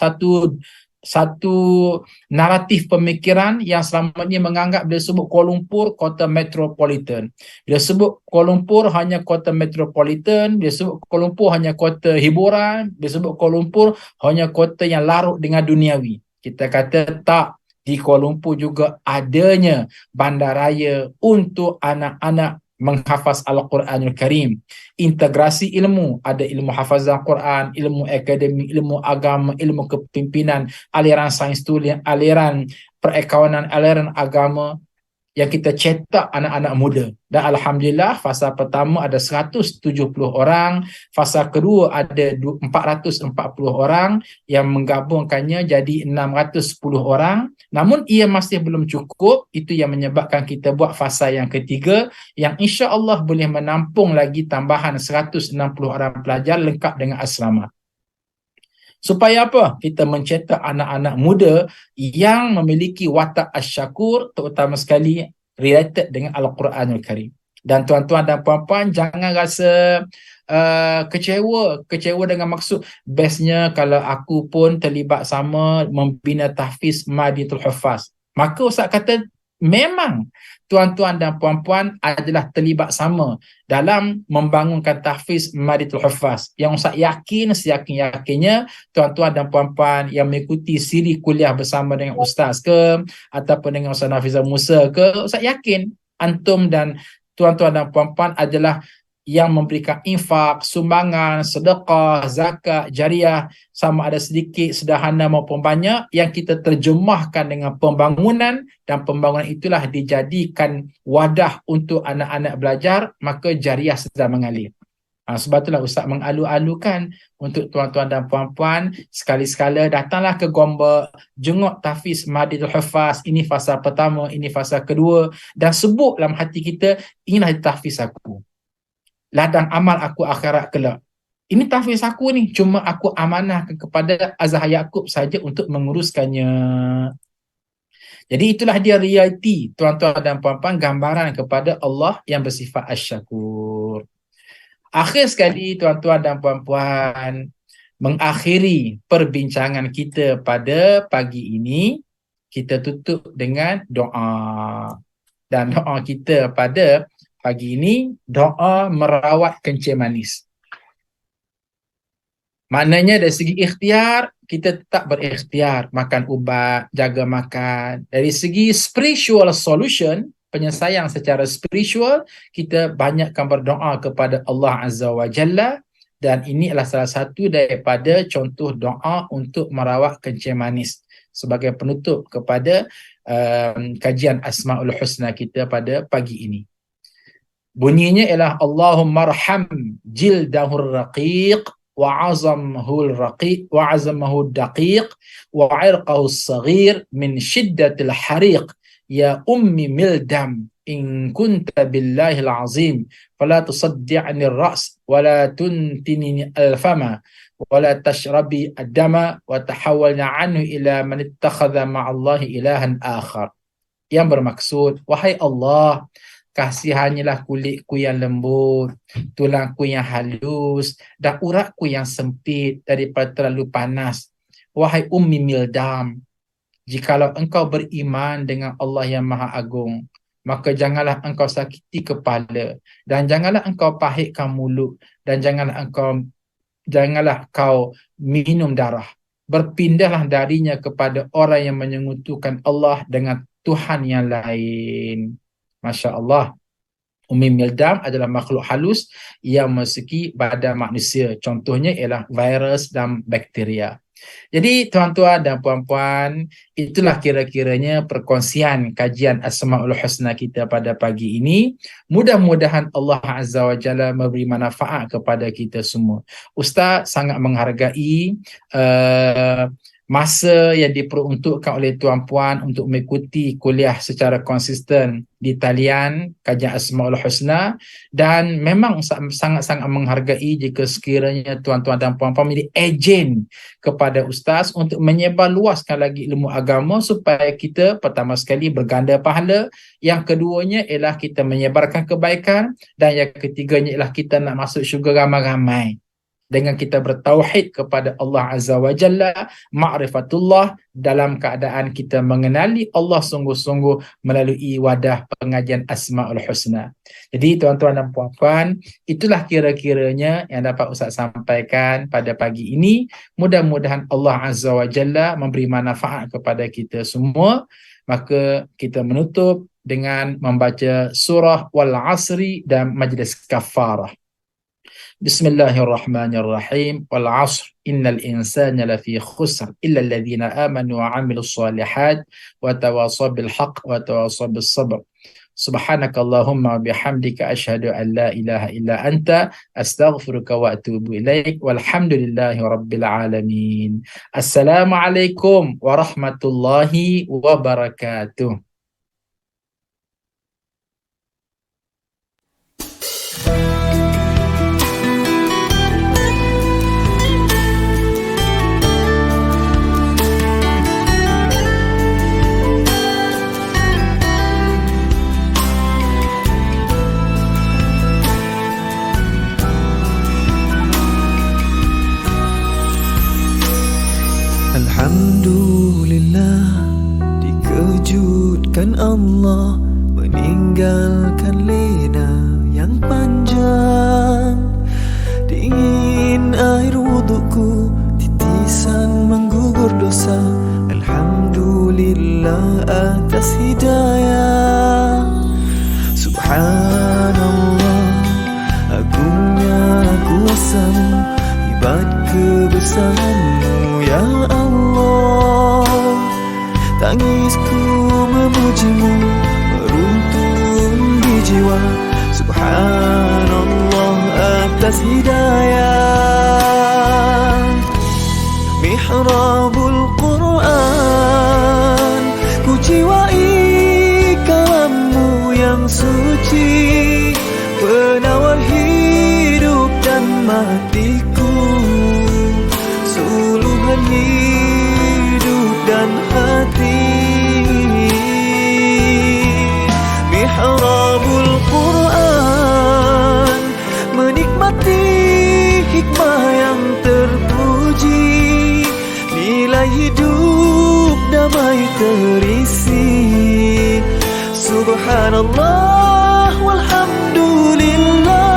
satu naratif pemikiran yang selama ini menganggap bila sebut Kuala Lumpur kota metropolitan. Bila sebut Kuala Lumpur hanya kota metropolitan, bila sebut Kuala Lumpur hanya kota hiburan, bila sebut Kuala Lumpur hanya kota yang larut dengan duniawi. Kita kata tak, di Kuala Lumpur juga adanya bandaraya untuk anak-anak menghafaz Al-Quranul Karim. Integrasi ilmu, ada ilmu hafazan Quran, ilmu akademik, ilmu agama, ilmu kepimpinan, aliran sains tulisan, aliran perekawanan, aliran agama. yang kita cetak anak-anak muda. Dan Alhamdulillah, fasa pertama ada 170 orang, fasa kedua ada 440 orang, yang menggabungkannya jadi 610 orang. Namun ia masih belum cukup, itu yang menyebabkan kita buat fasa yang ketiga, yang insya Allah boleh menampung lagi tambahan 160 orang pelajar lengkap dengan asrama. Supaya apa? Kita mencetak anak-anak muda yang memiliki watak asyakur, terutama sekali related dengan Al-Quranul Karim. Dan tuan-tuan dan puan-puan, jangan rasa kecewa dengan maksud bestnya kalau aku pun terlibat sama membina tahfiz Madinatul Huffaz. Maka Ustaz kata memang tuan-tuan dan puan-puan adalah terlibat sama dalam membangunkan tahfiz Madinatul Huffaz. Yang Ustaz yakin, seyakin-yakinnya tuan-tuan dan puan-puan yang mengikuti siri kuliah bersama dengan Ustaz ke, ataupun dengan Ustaz Nafizah Musa ke, Ustaz yakin antum dan tuan-tuan dan puan-puan adalah yang memberikan infak, sumbangan, sedekah, zakat, jariah, sama ada sedikit, sederhana maupun banyak, yang kita terjemahkan dengan pembangunan, dan pembangunan itulah dijadikan wadah untuk anak-anak belajar, maka jariah sedang mengalir. Sebab itulah Ustaz mengalu-alukan untuk tuan-tuan dan puan-puan, sekali-sekala datanglah ke Gombak, jenguk tahfiz Madinatul Huffaz, ini fasa pertama, ini fasa kedua, dan sebut dalam hati kita, inilah tahfiz aku, ladang amal aku akhirat kelak. Ini tahfiz aku ni, cuma aku amanahkan kepada Azhar Yaqub saja untuk menguruskannya. Jadi itulah dia realiti, tuan-tuan dan puan-puan, gambaran kepada Allah yang bersifat asyakur. Akhir sekali, tuan-tuan dan puan-puan, mengakhiri perbincangan kita pada pagi ini, kita tutup dengan doa. Dan doa kita pada pagi ini, doa merawat kencing manis. Maknanya dari segi ikhtiar, kita tetap berikhtiar, makan ubat, jaga makan. Dari segi spiritual solution, penyelesaian secara spiritual, kita banyakkan berdoa kepada Allah Azza wa Jalla, dan ini adalah salah satu daripada contoh doa untuk merawat kencing manis sebagai penutup kepada kajian Asmaul Husna kita pada pagi ini. Bunyinya ialah Allahumma arham jildahur raqiq wa azamahul raqiq wa azamahul daqiq wa irqahu saghir min shiddatil hariq ya ummi mildam in kunta billahil azim fala tusaddi'ni ar-ra's wa la tuntini al-fama wa la tashrabi ad-dama wa tahawalna anhu ila man ittakhadha ma'allahi ilahan akhar. Yang bermaksud, wahai Allah, kasihannya kulitku yang lembut, tulangku yang halus, dan uratku yang sempit daripada terlalu panas. Wahai Ummi Mildam, jikalau engkau beriman dengan Allah yang Maha Agung, maka janganlah engkau sakiti kepala, dan janganlah engkau pahitkan mulut, dan janganlah kau minum darah. Berpindahlah darinya kepada orang yang menyekutukan Allah dengan Tuhan yang lain. Masya Allah. Ummi Mildam adalah makhluk halus yang memasuki badan manusia. Contohnya ialah virus dan bakteria. Jadi tuan-tuan dan puan-puan, itulah kira-kiranya perkongsian kajian Asmaul Husna kita pada pagi ini. Mudah-mudahan Allah Azza wa Jalla memberi manfaat kepada kita semua. Ustaz sangat menghargai masa yang diperuntukkan oleh tuan-puan untuk mengikuti kuliah secara konsisten di talian kajian Asmaul Husna, dan memang sangat-sangat menghargai jika sekiranya tuan-tuan dan puan-puan menjadi ejen kepada Ustaz untuk menyebar luaskan lagi ilmu agama, supaya kita pertama sekali berganda pahala, yang keduanya ialah kita menyebarkan kebaikan, dan yang ketiganya ialah kita nak masuk syurga ramai-ramai dengan kita bertauhid kepada Allah Azza wa Jalla, ma'rifatullah, dalam keadaan kita mengenali Allah sungguh-sungguh melalui wadah pengajian Asmaul Husna. Jadi tuan-tuan dan puan-puan, itulah kira-kiranya yang dapat Ustaz sampaikan pada pagi ini. Mudah-mudahan Allah Azza wa Jalla memberi manfaat kepada kita semua. Maka kita menutup dengan membaca surah Wal Asri dan majlis kafarah. Bismillahirrahmanirrahim. Wal 'ashr innal insana lafi khusr illa alladhina amanu wa 'amilus solihat wa tawasaw bil haqq wa tawasaw bis sabr. Subhanakallahumma bihamdika asyhadu an la ilaha illa anta astaghfiruka wa atubu ilaik. Walhamdulillahi rabbil alamin. Assalamualaikum warahmatullahi wabarakatuh. Alhamdulillah, dikejutkan Allah meninggalkan lena yang panjang. Dingin air wudukku, titisan menggugur dosa. Alhamdulillah atas hidayah. Subhanallah, agungnya kuasamu, hebat kebesaranmu ya Allah. Tangisku memujimu, meruntun di jiwa. Subhanallah atas hidayah. Mihrabul Quran, ku jiwai kalammu yang suci, penawar hidup dan matiku, suluhan hidup dan hati. Mihrabul Quran, menikmati hikmah yang terpuji, nilai hidup damai terisi. Subhanallah walhamdulillah.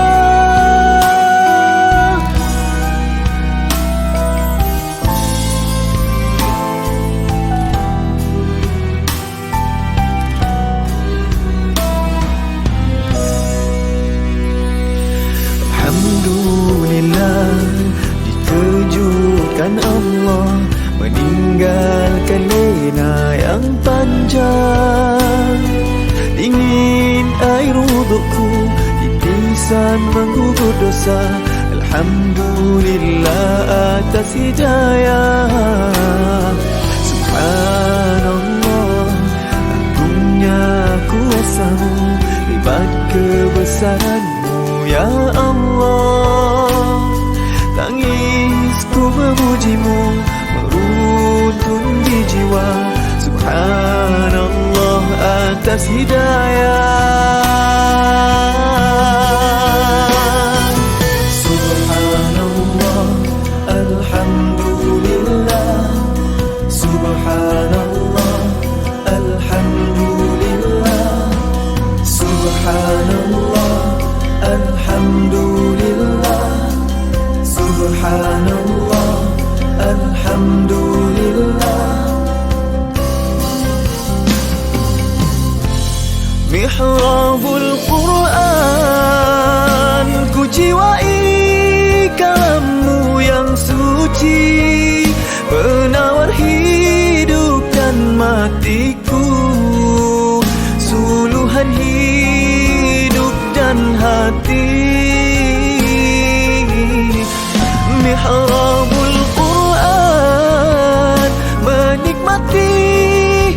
Alhamdulillah, dikejutkan Allah meninggalkan lena yang panjang. Dingin air wudukku, titisan menggugur dosa. Alhamdulillah atas hidayah. Subhanallah, agungnya kuasamu, hebat kebesaranmu ya Allah. Tangisku memujimu, meruntun di jiwa. Subhanallah atas hidayah. Subhanallah, alhamdulillah. Subhanallah, alhamdulillah. Subhanallah, alhamdulillah. Subhanallah, alhamdulillah. Mihrabul Quran, ku jiwai kalammu yang suci, penawar hidup dan matiku, suluhan hidup dan hati. Mihrabul Quran, menikmati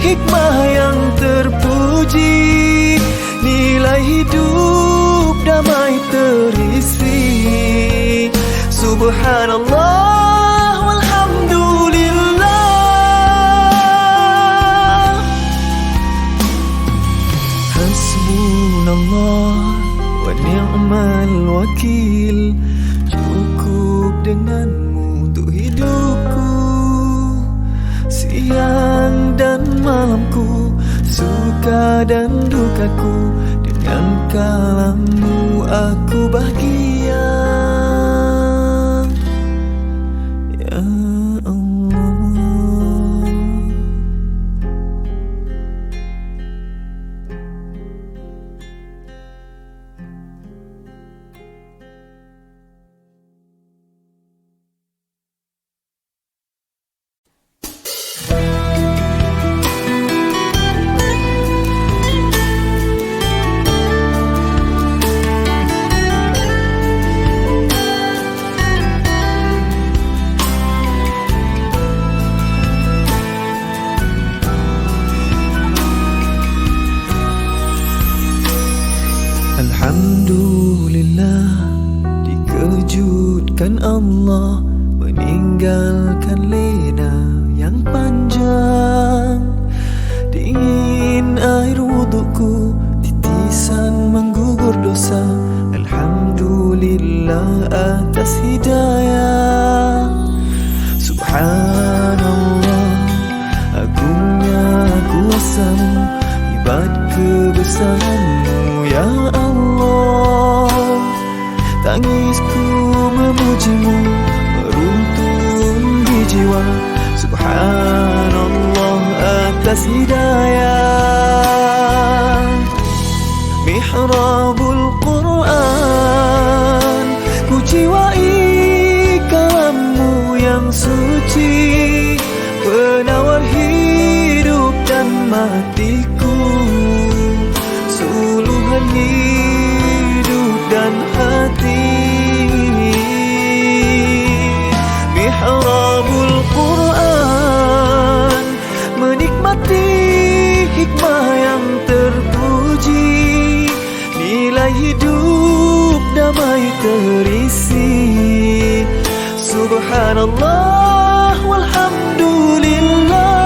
hikmah yang terpuji, nilai hidup damai terisi. Subhanallah walhamdulillah. Hasbunallah wa ni'mal wakil, cukup denganmu untuk hidupku, siang dan malamku, suka dan dukaku, dengan kalammu aku bahagia ya Allah. kebesaran-Mu ya Allah. Tangisku memuji-Mu meruntun di jiwa. Subhanallah atas hidayah. Mihrabul Quran, ku jiwai kalam-Mu yang suci, penawar hidup dan matiku, suluhan hidup dan hati. Mihrabul Quran, menikmati hikmah yang terpuji, nilai hidup damai terisi. Subhanallah walhamdulillah.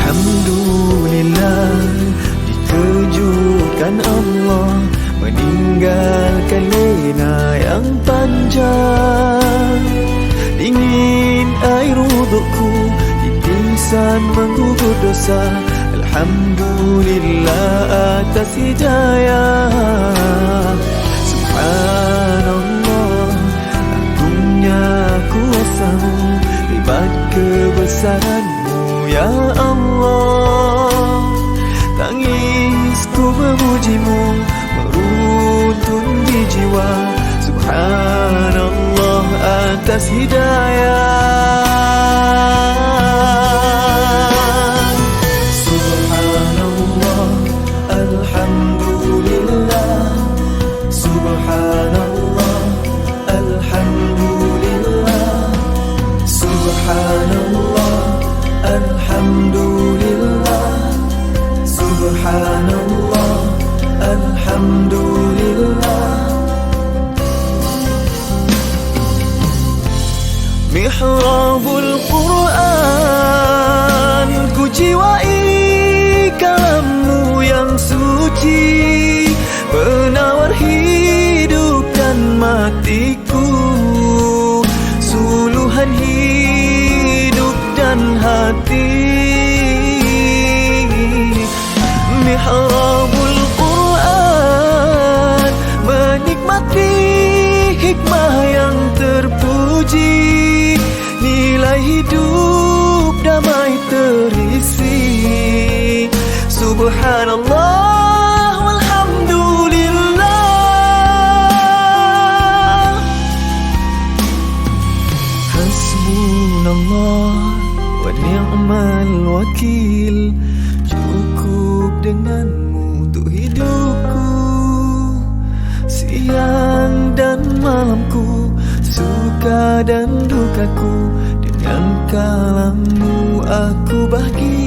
Alhamdulillah, dikejutkan Allah meninggalkan lena yang panjang. Dingin air wudukku ditisan menggugur dosa. Alhamdulillah atas hidayah. Subhanallah, agungnya kuasa-Mu, hebat kebesaran-Mu ya Allah. Tangisku memuji-Mu meruntun di jiwa. Subhanallah atas hidayah. Subhanallah, alhamdulillah. Subhanallah, alhamdulillah. Subhanallah, alhamdulillah. Subhanallah, alhamdulillah. Mihrabul Quran, ku jiwai kalam-Mu yang suci, penawar hidup dan matiku, suluhan hidup dan hati. Mihrabul Quran, menikmati hikmah yang terpuji, nilai hidup damai terisi. Subhanallah walhamdulillah. Hasbunallah wa ni'mal wakil. Cukup dengan-Mu untuk hidupku, siang dan malamku, suka dan dukaku. Dengan kalam-Mu aku bahagia.